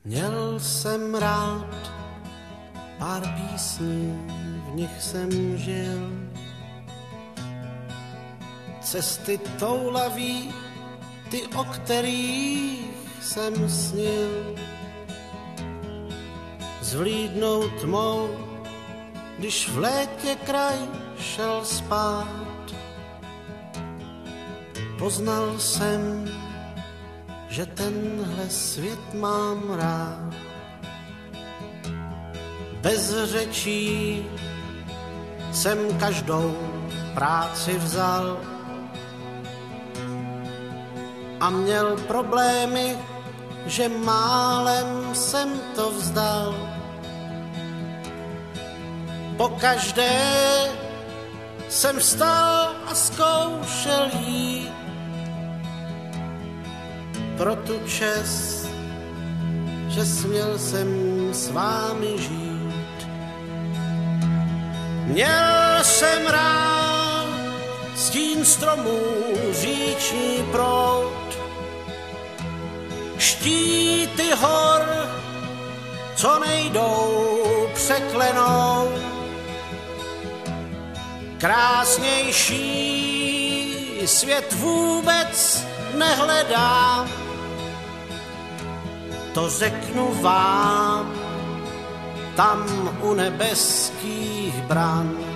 Měl jsem rád pár písní, v nich jsem žil. Cesty toulaví, ty, o kterých jsem snil. Zvlídnou tmou, když v létě kraj šel spát. Poznal jsem, že tenhle svět mám rád. Bez řečí jsem každou práci vzal a měl problémy, že málem jsem to vzdal. Pokaždé jsem vstal a zkoušel jít pro tu čest, že směl jsem s vámi žít. Měl jsem rád stín stromů, říční proud, štíty hor, co nejdou překlenout. Krásnější svět vůbec nehledám, to řeknu vám, tam u nebeských bran.